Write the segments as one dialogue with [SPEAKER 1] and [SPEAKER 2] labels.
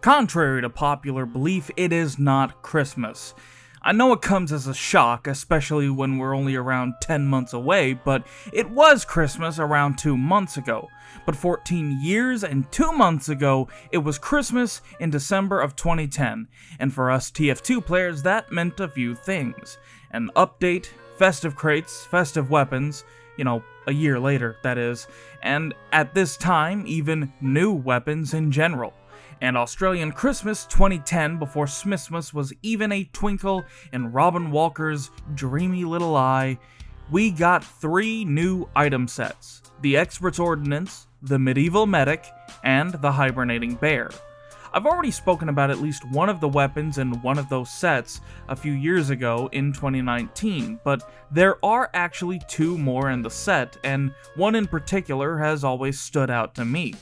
[SPEAKER 1] Contrary to popular belief, it is not Christmas. I know it comes as a shock, especially when we're only around 10 months away, but it was Christmas around 2 months ago. But 14 years and 2 months ago, it was Christmas in December of 2010, and for us TF2 players, that meant a few things. An update, festive crates, festive weapons, a year later, that is, and at this time, even new weapons in general. And Australian Christmas 2010 before Smithmas was even a twinkle in Robin Walker's dreamy little eye, we got 3 new item sets: the Expert's Ordnance, the Medieval Medic, and the Hibernating Bear. I've already spoken about at least one of the weapons in one of those sets a few years ago in 2019, but there are actually 2 more in the set, and one in particular has always stood out to me.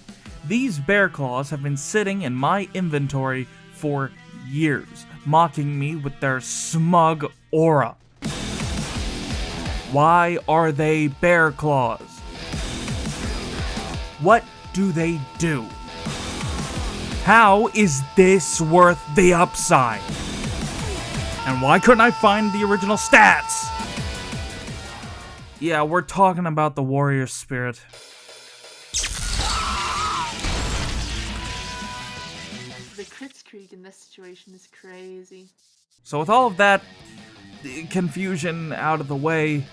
[SPEAKER 1] These bear claws have been sitting in my inventory for years, mocking me with their smug aura. Why are they bear claws? What do they do? How is this worth the upside? And why couldn't I find the original stats? Yeah, we're talking about the warrior spirit.
[SPEAKER 2] The Kritzkrieg in this situation is crazy.
[SPEAKER 1] So with all of that confusion out of the way,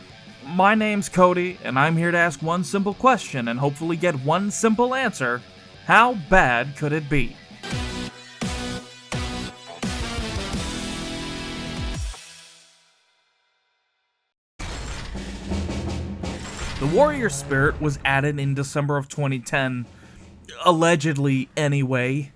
[SPEAKER 1] my name's Cody, and I'm here to ask one simple question and hopefully get one simple answer. How bad could it be? The warrior spirit was added in December of 2010, allegedly anyway.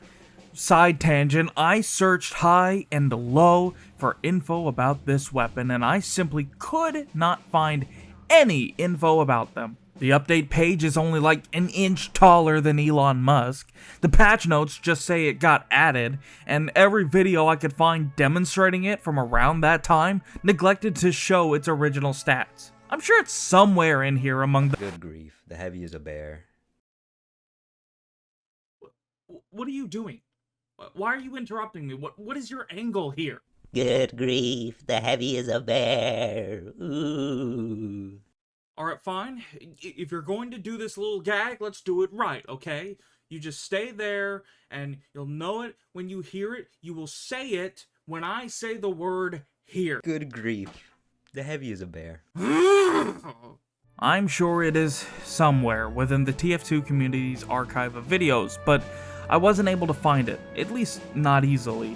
[SPEAKER 1] Side tangent, I searched high and low for info about this weapon, and I simply could not find any info about them. The update page is only like an inch taller than Elon Musk. The patch notes just say it got added, and every video I could find demonstrating it from around that time neglected to show its original stats. I'm sure it's somewhere in here among the—
[SPEAKER 3] Good grief, the heavy is a bear.
[SPEAKER 1] What are you doing? Why are you interrupting me? What is your angle here?
[SPEAKER 4] Good grief, the heavy is a bear. Ooh.
[SPEAKER 1] Alright, fine. If you're going to do this little gag, let's do it right, okay? You just stay there, and you'll know it when you hear it. You will say it when I say the word here.
[SPEAKER 3] Good grief, the heavy is a bear.
[SPEAKER 1] I'm sure it is somewhere within the TF2 community's archive of videos, but I wasn't able to find it, at least not easily.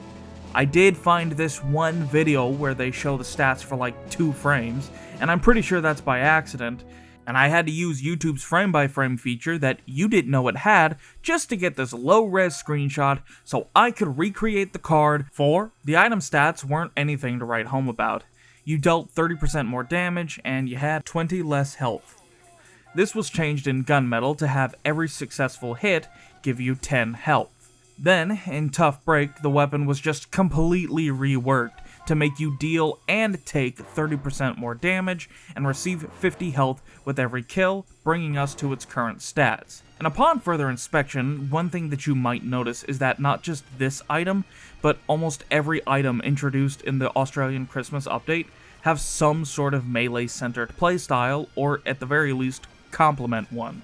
[SPEAKER 1] I did find this one video where they show the stats for like 2 frames, and I'm pretty sure that's by accident, and I had to use YouTube's frame-by-frame feature that you didn't know it had just to get this low-res screenshot so I could recreate the card. For the item stats weren't anything to write home about. You dealt 30% more damage, and you had 20 less health. This was changed in Gunmetal to have every successful hit give you 10 health. Then, in Tough Break, the weapon was just completely reworked to make you deal and take 30% more damage and receive 50 health with every kill, bringing us to its current stats. And upon further inspection, one thing that you might notice is that not just this item, but almost every item introduced in the Australian Christmas update have some sort of melee-centered playstyle, or at the very least, complement one.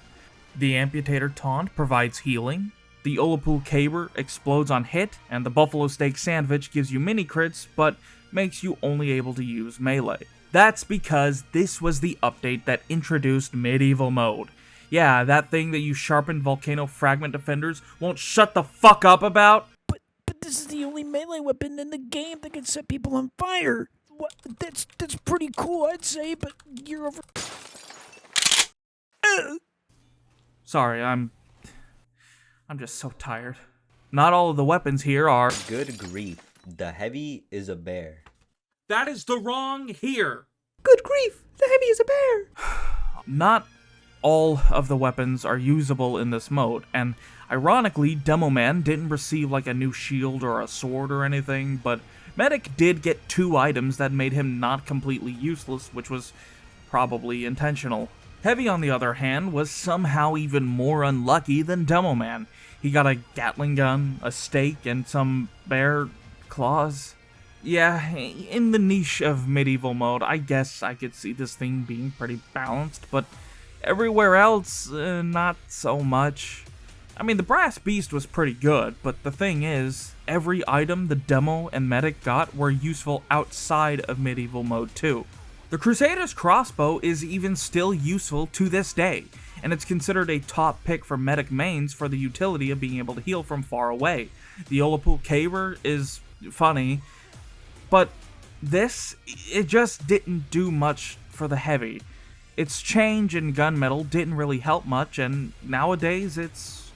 [SPEAKER 1] The Amputator Taunt provides healing, the Ullapool Caber explodes on hit, and the Buffalo Steak Sandwich gives you mini crits, but makes you only able to use melee. That's because this was the update that introduced Medieval Mode. Yeah, that thing that you sharpened Volcano Fragment Defenders won't shut the fuck up about.
[SPEAKER 5] But this is the only melee weapon in the game that can set people on fire. What? That's pretty cool, I'd say, but you're over.
[SPEAKER 1] Sorry, I'm just so tired. Not all of the weapons here are—
[SPEAKER 3] Good grief, the heavy is a bear.
[SPEAKER 1] That is the wrong here.
[SPEAKER 5] Good grief, the heavy is a bear.
[SPEAKER 1] Not all of the weapons are usable in this mode, and ironically, Demo Man didn't receive like a new shield or a sword or anything, but Medic did get 2 items that made him not completely useless, which was probably intentional. Heavy, on the other hand, was somehow even more unlucky than Demo Man. He got a Gatling gun, a stake, and some bear claws. Yeah, in the niche of medieval mode, I guess I could see this thing being pretty balanced, but everywhere else, not so much. I mean, the Brass Beast was pretty good, but the thing is, every item the demo and medic got were useful outside of medieval mode too. The Crusader's crossbow is even still useful to this day, and it's considered a top pick for medic mains for the utility of being able to heal from far away. The Olapul Caber is funny, but this, it just didn't do much for the heavy. Its change in gunmetal didn't really help much, and nowadays it's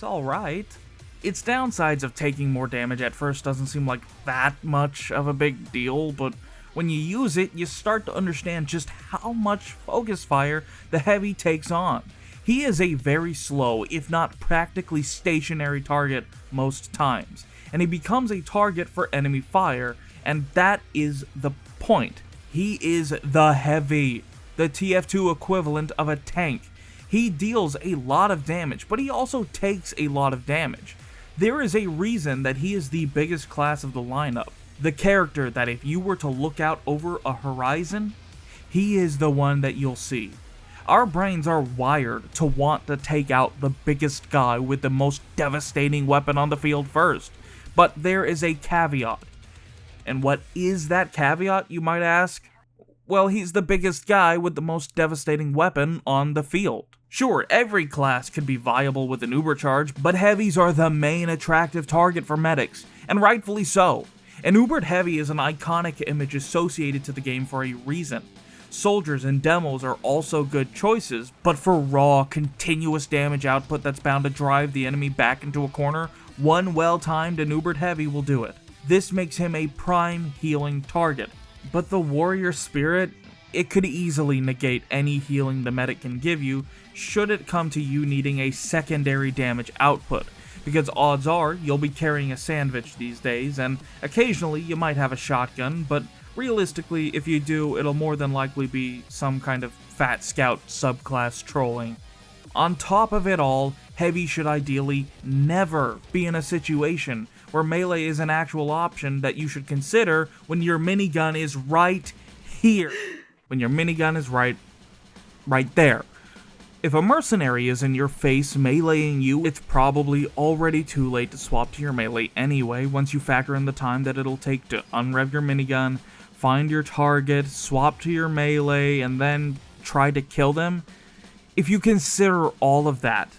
[SPEAKER 1] alright. Its downsides of taking more damage at first doesn't seem like that much of a big deal, but when you use it, you start to understand just how much focus fire the heavy takes on. He is a very slow, if not practically stationary target most times, and he becomes a target for enemy fire, and that is the point. He is the heavy, the TF2 equivalent of a tank. He deals a lot of damage, but he also takes a lot of damage. There is a reason that he is the biggest class of the lineup. The character that if you were to look out over a horizon, he is the one that you'll see. Our brains are wired to want to take out the biggest guy with the most devastating weapon on the field first. But there is a caveat. And what is that caveat, you might ask? Well, he's the biggest guy with the most devastating weapon on the field. Sure, every class could be viable with an uber charge, but heavies are the main attractive target for medics, and rightfully so. An ubered heavy is an iconic image associated to the game for a reason. Soldiers and demos are also good choices, but for raw, continuous damage output that's bound to drive the enemy back into a corner, one well-timed and ubered heavy will do it. This makes him a prime healing target. But the warrior spirit, it could easily negate any healing the medic can give you should it come to you needing a secondary damage output, because odds are you'll be carrying a sandwich these days, and occasionally you might have a shotgun, but realistically, if you do, it'll more than likely be some kind of fat scout subclass trolling. On top of it all, heavy should ideally never be in a situation where melee is an actual option that you should consider when your minigun is right here. When your minigun is right there. If a mercenary is in your face meleeing you, it's probably already too late to swap to your melee anyway once you factor in the time that it'll take to unrev your minigun, find your target, swap to your melee, and then try to kill them. If you consider all of that,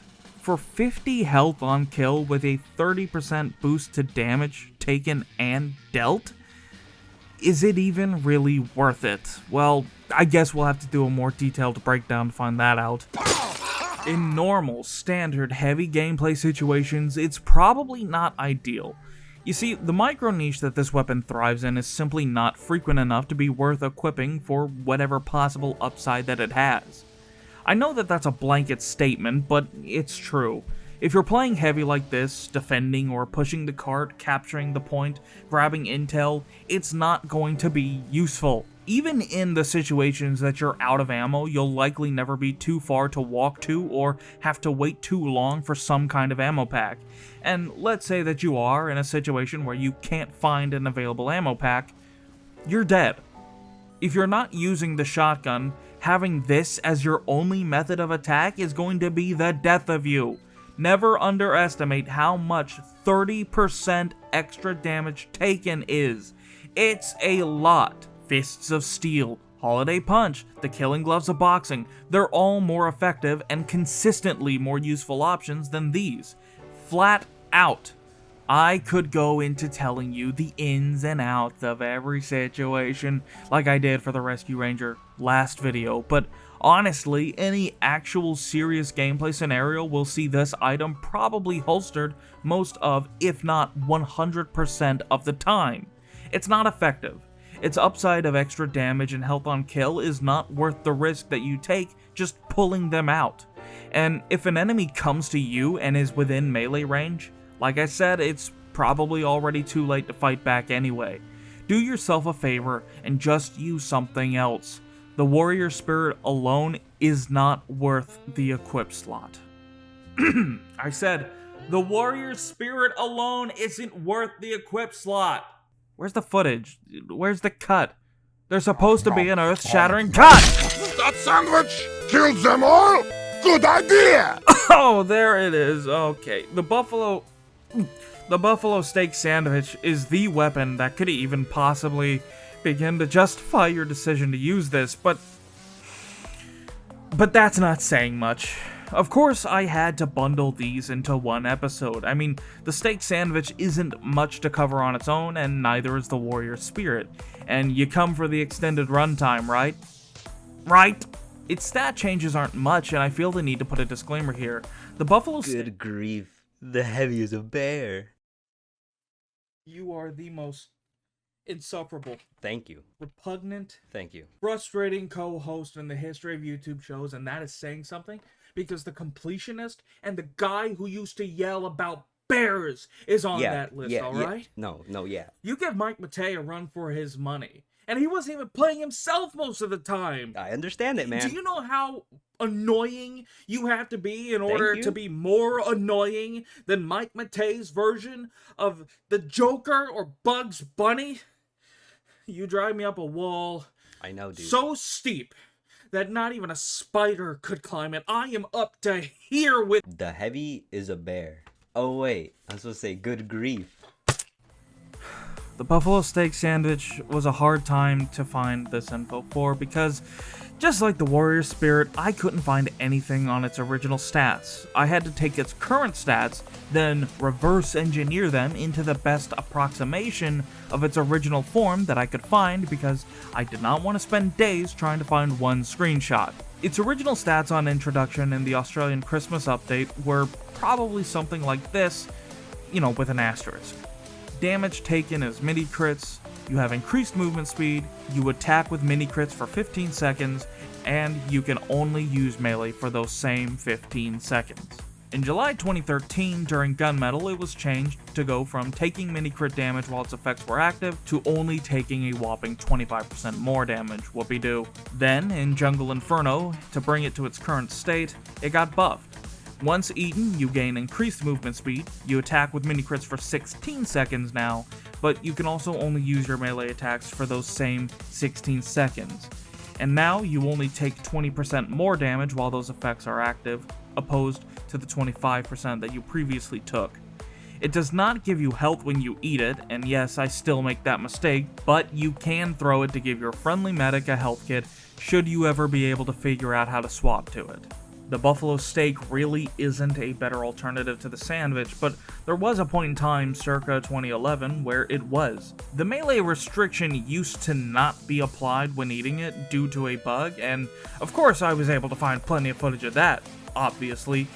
[SPEAKER 1] for 50 health on kill with a 30% boost to damage taken and dealt, is it even really worth it? Well, I guess we'll have to do a more detailed breakdown to find that out. In normal, standard, heavy gameplay situations, it's probably not ideal. You see, the micro niche that this weapon thrives in is simply not frequent enough to be worth equipping for whatever possible upside that it has. I know that that's a blanket statement, but it's true. If you're playing heavy like this, defending or pushing the cart, capturing the point, grabbing intel, it's not going to be useful. Even in the situations that you're out of ammo, you'll likely never be too far to walk to or have to wait too long for some kind of ammo pack. And let's say that you are in a situation where you can't find an available ammo pack, you're dead. If you're not using the shotgun, having this as your only method of attack is going to be the death of you. Never underestimate how much 30% extra damage taken is. It's a lot. Fists of Steel, Holiday Punch, the Killing Gloves of Boxing, they're all more effective and consistently more useful options than these. Flat out. I could go into telling you the ins and outs of every situation, like I did for the Rescue Ranger last video, but honestly, any actual serious gameplay scenario will see this item probably holstered most of, if not 100% of the time. It's not effective. Its upside of extra damage and health on kill is not worth the risk that you take just pulling them out. And if an enemy comes to you and is within melee range, like I said, it's probably already too late to fight back anyway. Do yourself a favor and just use something else. The warrior spirit alone is not worth the equip slot. I said, The warrior spirit alone isn't worth the equip slot. Where's the footage? Where's the cut? There's supposed to be an earth-shattering cut!
[SPEAKER 6] That sandwich kills them all? Good idea!
[SPEAKER 1] Oh, there it is. Okay. The buffalo steak sandwich is the weapon that could even possibly begin to justify your decision to use this, but that's not saying much. Of course, I had to bundle these into one episode. I mean, the steak sandwich isn't much to cover on its own, and neither is the warrior spirit. And you come for the extended runtime, right? Right? Its stat changes aren't much, and I feel the need to put a disclaimer here. The buffalo
[SPEAKER 3] Good grief. The heavy is a bear.
[SPEAKER 1] You are the most insufferable,
[SPEAKER 3] Thank you.
[SPEAKER 1] repugnant,
[SPEAKER 3] Thank you.
[SPEAKER 1] frustrating co-host in the history of YouTube shows, and that is saying something, because the completionist and the guy who used to yell about bears is on that list, alright?
[SPEAKER 3] No, yeah.
[SPEAKER 1] You give Mike Matei a run for his money, and he wasn't even playing himself most of the time.
[SPEAKER 3] I understand it, man.
[SPEAKER 1] Do you know how annoying you have to be in order to be more annoying than Mike Matei's version of the Joker or Bugs Bunny? You drive me up a wall
[SPEAKER 3] I know, dude.
[SPEAKER 1] so steep that not even a spider could climb it. I am up to here with...
[SPEAKER 3] The heavy is a bear. Oh, wait. I'm supposed to say good grief.
[SPEAKER 1] The buffalo steak sandwich was a hard time to find this info for because, just like the warrior spirit, I couldn't find anything on its original stats. I had to take its current stats, then reverse engineer them into the best approximation of its original form that I could find because I did not want to spend days trying to find one screenshot. Its original stats on introduction in the Australian Christmas update were probably something like this, with an asterisk. Damage taken is mini crits, you have increased movement speed, you attack with mini crits for 15 seconds, and you can only use melee for those same 15 seconds. In July 2013, during Gunmetal, it was changed to go from taking mini crit damage while its effects were active to only taking a whopping 25% more damage, whoopee-doo. Then, in Jungle Inferno, to bring it to its current state, it got buffed. Once eaten, you gain increased movement speed, you attack with mini crits for 16 seconds now, but you can also only use your melee attacks for those same 16 seconds. And now you only take 20% more damage while those effects are active, opposed to the 25% that you previously took. It does not give you health when you eat it, and yes, I still make that mistake, but you can throw it to give your friendly medic a health kit should you ever be able to figure out how to swap to it. The buffalo steak really isn't a better alternative to the sandwich, but there was a point in time, circa 2011, where it was. The melee restriction used to not be applied when eating it due to a bug, and of course I was able to find plenty of footage of that, obviously,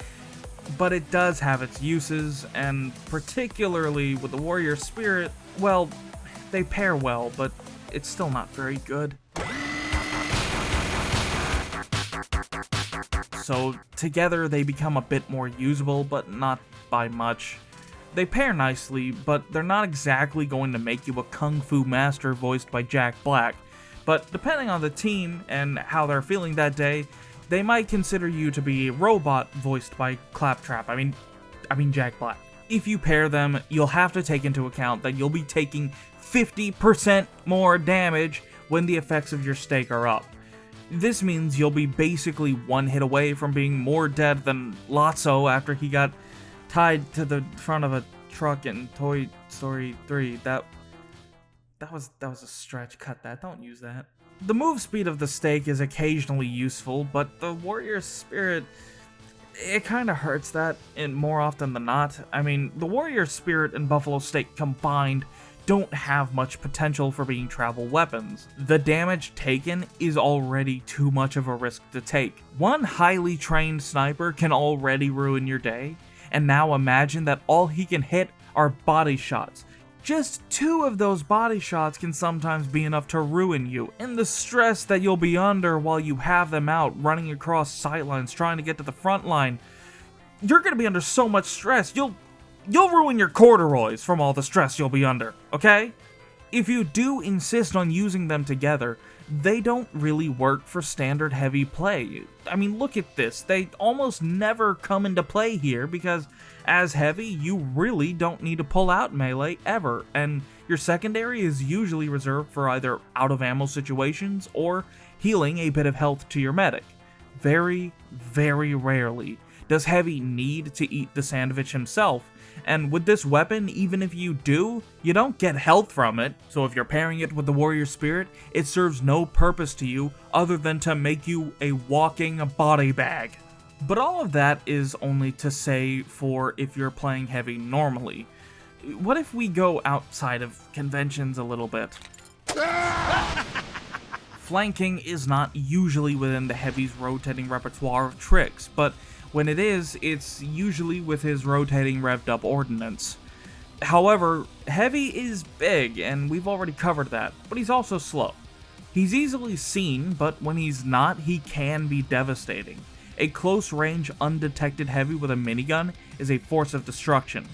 [SPEAKER 1] but it does have its uses, and particularly with the warrior spirit, well, they pair well, but it's still not very good. So together they become a bit more usable, but not by much. They pair nicely, but they're not exactly going to make you a kung fu master voiced by Jack Black. But depending on the team and how they're feeling that day, they might consider you to be a robot voiced by Claptrap. I mean Jack Black. If you pair them, you'll have to take into account that you'll be taking 50% more damage when the effects of your steak are up. This means you'll be basically one hit away from being more dead than Lotso after he got tied to the front of a truck in Toy Story 3. That was a stretch. Cut that. Don't use that. The move speed of the steak is occasionally useful, but the warrior spirit, it kind of hurts that more often than not. I mean, the warrior spirit and buffalo steak combined don't have much potential for being travel weapons. The damage taken is already too much of a risk to take. One highly trained sniper can already ruin your day, and now imagine that all he can hit are body shots. Just 2 of those body shots can sometimes be enough to ruin you, and the stress that you'll be under while you have them out running across sightlines trying to get to the front line. You're gonna be under so much stress, you'll ruin your corduroys from all the stress you'll be under, okay? If you do insist on using them together, they don't really work for standard heavy play. I mean, look at this. They almost never come into play here because As heavy, you really don't need to pull out melee ever, and your secondary is usually reserved for either out of ammo situations or healing a bit of health to your medic. Very, very rarely does heavy need to eat the sandwich himself, and with this weapon, even if you do, you don't get health from it, so if you're pairing it with the warrior spirit, it serves no purpose to you other than to make you a walking body bag. But all of that is only to say for if you're playing heavy normally. What if we go outside of conventions a little bit? Flanking is not usually within the heavy's rotating repertoire of tricks, but when it is, it's usually with his rotating revved up ordnance. However, heavy is big, and we've already covered that, but he's also slow. He's easily seen, but when he's not, he can be devastating. A close-range, undetected heavy with a minigun is a force of destruction.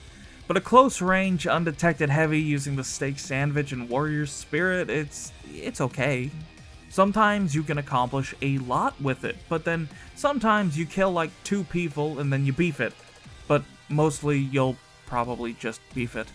[SPEAKER 1] But a close-range, undetected heavy using the steak sandwich and warrior spirit, it's okay. Sometimes you can accomplish a lot with it, but then sometimes you kill like 2 people and then you beef it. But mostly you'll probably just beef it.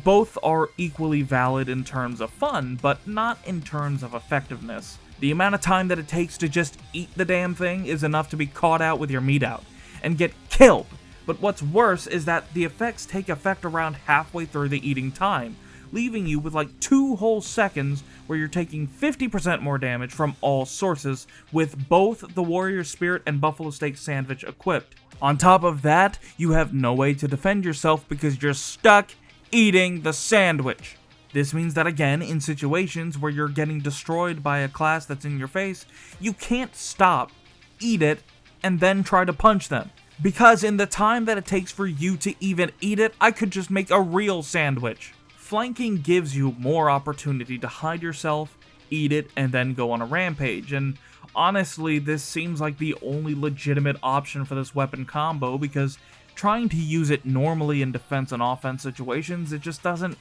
[SPEAKER 1] Both are equally valid in terms of fun, but not in terms of effectiveness. The amount of time that it takes to just eat the damn thing is enough to be caught out with your meat out and get killed. But what's worse is that the effects take effect around halfway through the eating time, leaving you with like 2 whole seconds where you're taking 50% more damage from all sources with both the warrior spirit and buffalo steak sandwich equipped. On top of that, you have no way to defend yourself because you're stuck eating the sandwich. This means that again, in situations where you're getting destroyed by a class that's in your face, you can't stop, eat it, and then try to punch them. Because in the time that it takes for you to even eat it, I could just make a real sandwich. Flanking gives you more opportunity to hide yourself, eat it, and then go on a rampage, and honestly, this seems like the only legitimate option for this weapon combo because trying to use it normally in defense and offense situations, it just doesn't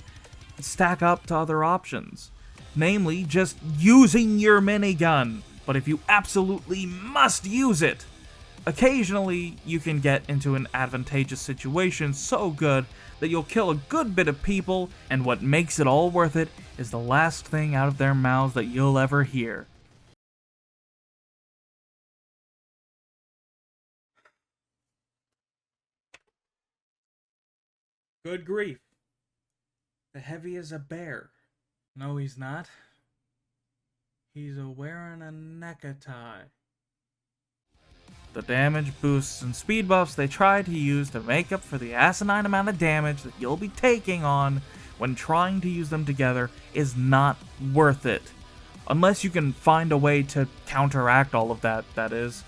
[SPEAKER 1] stack up to other options. Namely, just using your minigun, but if you absolutely must use it, occasionally you can get into an advantageous situation so good that you'll kill a good bit of people, and what makes it all worth it is the last thing out of their mouths that you'll ever hear. Good grief. The heavy is a bear. No, he's not. He's wearing a necktie. The damage boosts and speed buffs they try to use to make up for the asinine amount of damage that you'll be taking on when trying to use them together is not worth it. Unless you can find a way to counteract all of that, that is.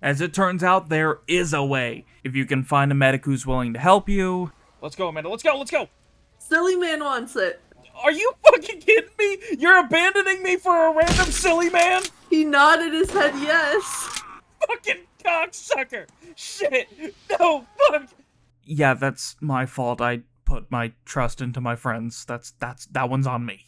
[SPEAKER 1] As it turns out, there is a way. If you can find a medic who's willing to help you. Let's go, Amanda. Let's go!
[SPEAKER 2] Silly man wants it.
[SPEAKER 1] Are you fucking kidding me? You're abandoning me for a random silly man?
[SPEAKER 2] He nodded his head yes.
[SPEAKER 1] Fucking cocksucker! Shit! No, fuck! Yeah, that's my fault. I put my trust into my friends. That one's on me.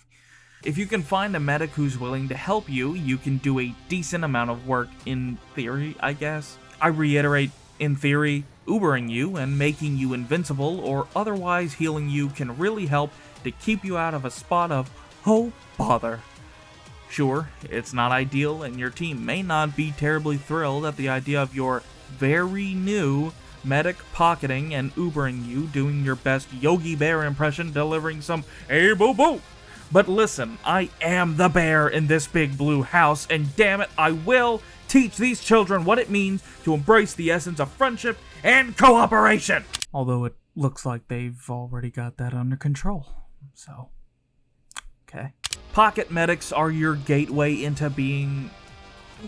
[SPEAKER 1] If you can find a medic who's willing to help you, you can do a decent amount of work in theory, I guess. I reiterate, in theory, Ubering you and making you invincible or otherwise healing you can really help to keep you out of a spot of, oh bother. Sure, it's not ideal and your team may not be terribly thrilled at the idea of your very new medic pocketing and Ubering you doing your best Yogi Bear impression delivering some "hey boo boo." But listen, I am the bear in this big blue house and damn it, I will teach these children what it means to embrace the essence of friendship and cooperation! Although it looks like they've already got that under control, so, okay. Pocket medics are your gateway into being,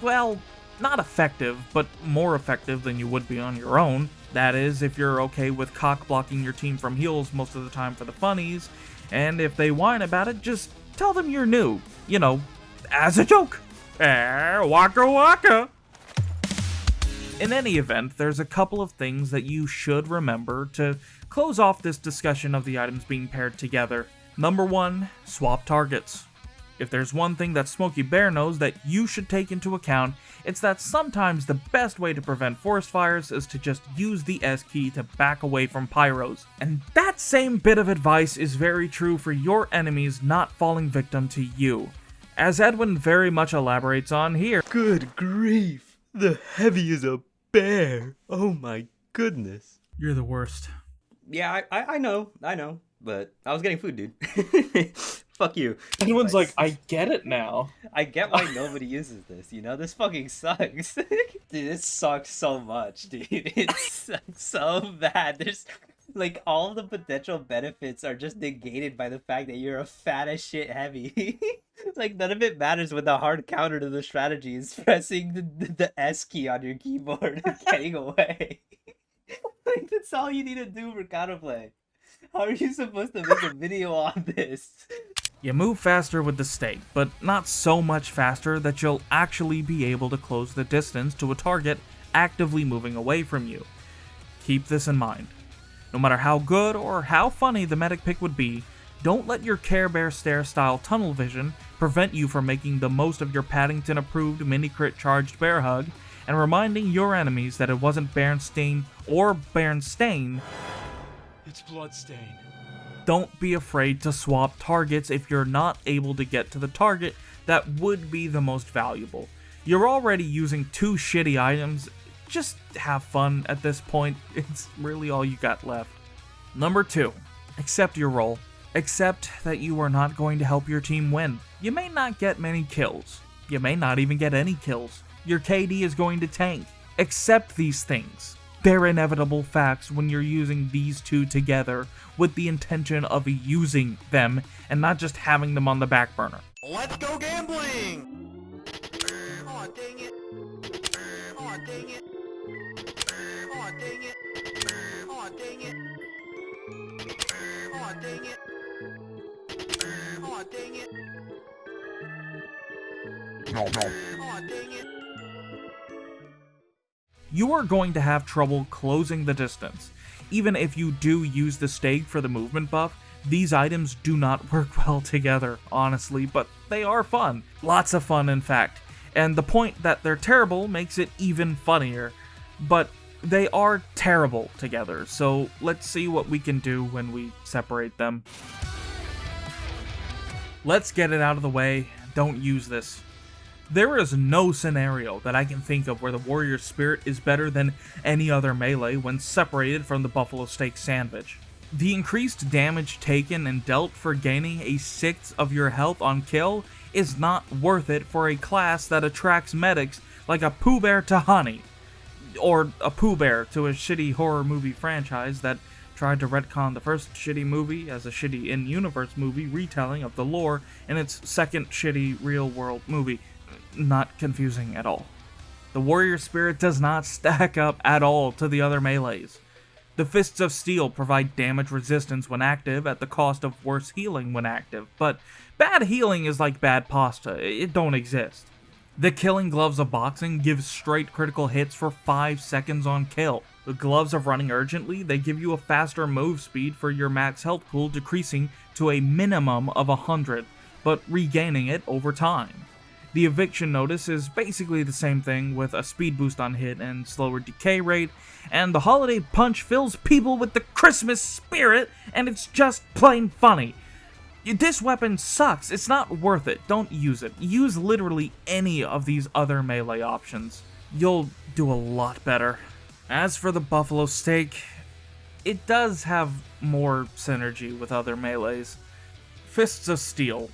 [SPEAKER 1] well, not effective, but more effective than you would be on your own. That is, if you're okay with cock-blocking your team from heals most of the time for the funnies, and if they whine about it, just tell them you're new, you know, as a joke. Waka waka! In any event, there's a couple of things that you should remember to close off this discussion of the items being paired together. Number 1, swap targets. If there's one thing that Smokey Bear knows that you should take into account, it's that sometimes the best way to prevent forest fires is to just use the S key to back away from pyros. And that same bit of advice is very true for your enemies not falling victim to you, as Edwin very much elaborates on here.
[SPEAKER 3] Good grief. The heavy is a bear. Oh my goodness.
[SPEAKER 1] You're the worst.
[SPEAKER 3] Yeah, I know. But I was getting food, dude. Fuck you.
[SPEAKER 1] Edwin's like, I get it now.
[SPEAKER 3] I get why nobody uses this, you know? This fucking sucks. Dude, it sucks so much, dude. It sucks so bad. There's, like, all the potential benefits are just negated by the fact that you're a fat as shit heavy. Like, none of it matters when the hard counter to the strategy is pressing the S key on your keyboard and getting away. Like, that's all you need to do for counterplay. How are you supposed to make a video on this?
[SPEAKER 1] You move faster with the stake, but not so much faster that you'll actually be able to close the distance to a target actively moving away from you. Keep this in mind. No matter how good or how funny the medic pick would be, don't let your Care Bear Stare style tunnel vision prevent you from making the most of your Paddington approved mini crit charged bear hug and reminding your enemies that it wasn't Berenstain or Berenstain.
[SPEAKER 7] It's Bloodstain.
[SPEAKER 1] Don't be afraid to swap targets if you're not able to get to the target that would be the most valuable. You're already using 2 shitty items, just have fun at this point, it's really all you got left. Number 2, accept your role. Accept that you are not going to help your team win. You may not get many kills. You may not even get any kills. Your KD is going to tank. Accept these things. They're inevitable facts when you're using these two together with the intention of using them and not just having them on the back burner.
[SPEAKER 7] Let's go gambling! Aw, dang it. Aw, dang it. Aw, dang it. Aw, dang it. Aw, dang it. Aw, dang it. Aw, dang it.
[SPEAKER 1] You are going to have trouble closing the distance. Even if you do use the stake for the movement buff, these items do not work well together, honestly, but they are fun. Lots of fun, in fact. And the point that they're terrible makes it even funnier. But they are terrible together, so let's see what we can do when we separate them. Let's get it out of the way. Don't use this. There is no scenario that I can think of where the warrior spirit is better than any other melee when separated from the buffalo steak sandwich. The increased damage taken and dealt for gaining a 1/6 of your health on kill is not worth it for a class that attracts medics like a Pooh Bear to Honey, or a Pooh Bear to a shitty horror movie franchise that tried to retcon the first shitty movie as a shitty in-universe movie retelling of the lore in its second shitty real-world movie. Not confusing at all. The warrior spirit does not stack up at all to the other melees. The Fists of Steel provide damage resistance when active at the cost of worse healing when active, but bad healing is like bad pasta, it don't exist. The Killing Gloves of Boxing give straight critical hits for 5 seconds on kill. The Gloves of Running Urgently, they give you a faster move speed for your max health pool decreasing to a minimum of 100, but regaining it over time. The Eviction Notice is basically the same thing with a speed boost on hit and slower decay rate, and the Holiday Punch fills people with the Christmas spirit, and it's just plain funny. This weapon sucks, it's not worth it, don't use it. Use literally any of these other melee options. You'll do a lot better. As for the Buffalo Steak, it does have more synergy with other melees. Fists of Steel.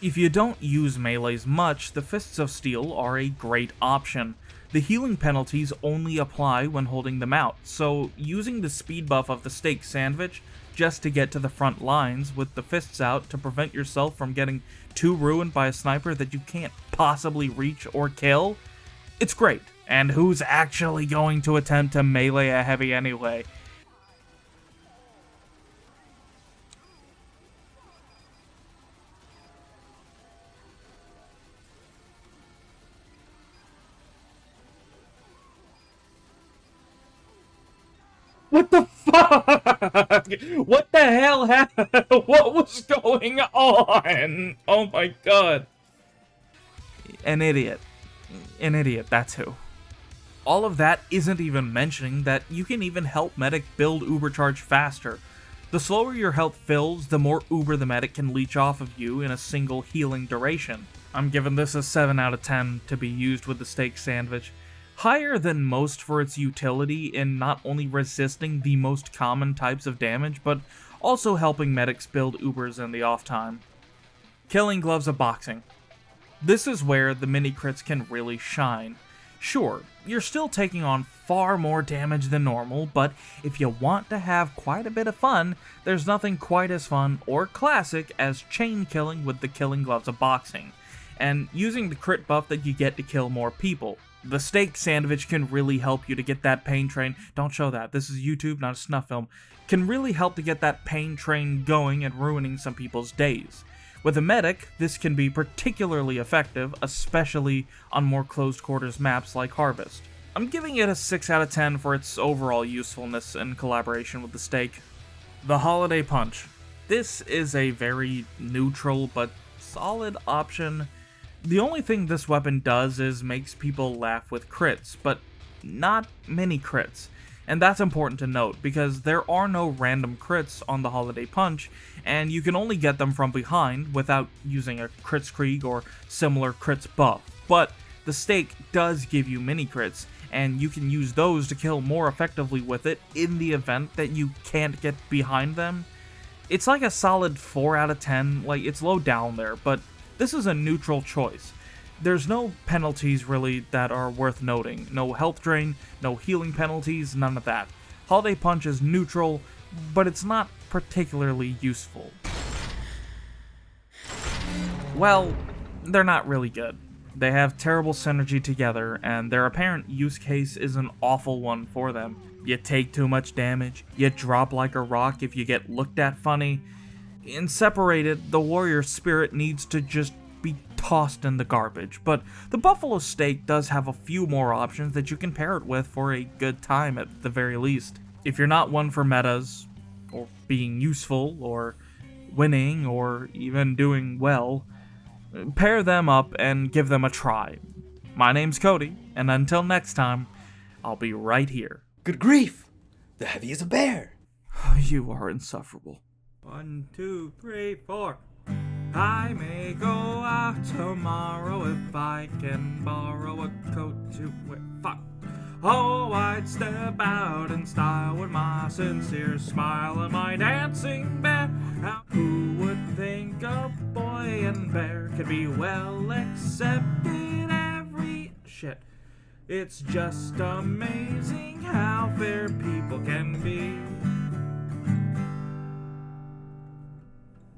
[SPEAKER 1] If you don't use melees much, the Fists of Steel are a great option. The healing penalties only apply when holding them out, so using the speed buff of the steak sandwich just to get to the front lines with the fists out to prevent yourself from getting too ruined by a sniper that you can't possibly reach or kill, it's great. And who's actually going to attempt to melee a heavy anyway? What the fuck? What the hell happened? What was going on? Oh my god. An idiot. An idiot, that's who. All of that isn't even mentioning that you can even help Medic build Uber Charge faster. The slower your health fills, the more Uber the Medic can leech off of you in a single healing duration. I'm giving this a 7 out of 10 to be used with the steak sandwich. Higher than most for its utility in not only resisting the most common types of damage, but also helping medics build Ubers in the off time. Killing gloves of boxing. This is where the mini crits can really shine. Sure, you're still taking on far more damage than normal, but if you want to have quite a bit of fun, there's nothing quite as fun or classic as chain killing with the killing gloves of boxing, and using the crit buff that you get to kill more people. The steak sandwich can really help you to get that pain train. Don't show that, this is YouTube, not a snuff film. Can really help to get that pain train going and ruining some people's days. With a medic, this can be particularly effective, especially on more closed quarters maps like Harvest. I'm giving it a 6 out of 10 for its overall usefulness in collaboration with the steak. The Holiday Punch. This is a very neutral but solid option. The only thing this weapon does is makes people laugh with crits, but not many crits. And that's important to note, because there are no random crits on the Holiday Punch, and you can only get them from behind without using a Kritzkrieg or similar crits buff. But the steak does give you mini crits, and you can use those to kill more effectively with it in the event that you can't get behind them. It's like a solid 4 out of 10, like it's low down there, but this is a neutral choice. There's no penalties really that are worth noting. No health drain, no healing penalties, none of that. Holiday Punch is neutral, but it's not particularly useful. Well, they're not really good. They have terrible synergy together, and their apparent use case is an awful one for them. You take too much damage, you drop like a rock if you get looked at funny. In Separated, the warrior spirit needs to just be tossed in the garbage, but the buffalo steak does have a few more options that you can pair it with for a good time at the very least. If you're not one for metas, or being useful, or winning, or even doing well, pair them up and give them a try. My name's Cody, and until next time, I'll be right here.
[SPEAKER 3] Good grief! The heavy is a bear!
[SPEAKER 1] You are insufferable. 1, 2, 3, 4. I may go out tomorrow if I can borrow a coat to wear. Fuck. Oh, I'd step out in style with my sincere smile and my dancing bear. Now, who would think a boy and bear could be well accepted every shit? It's just amazing how fair people can be.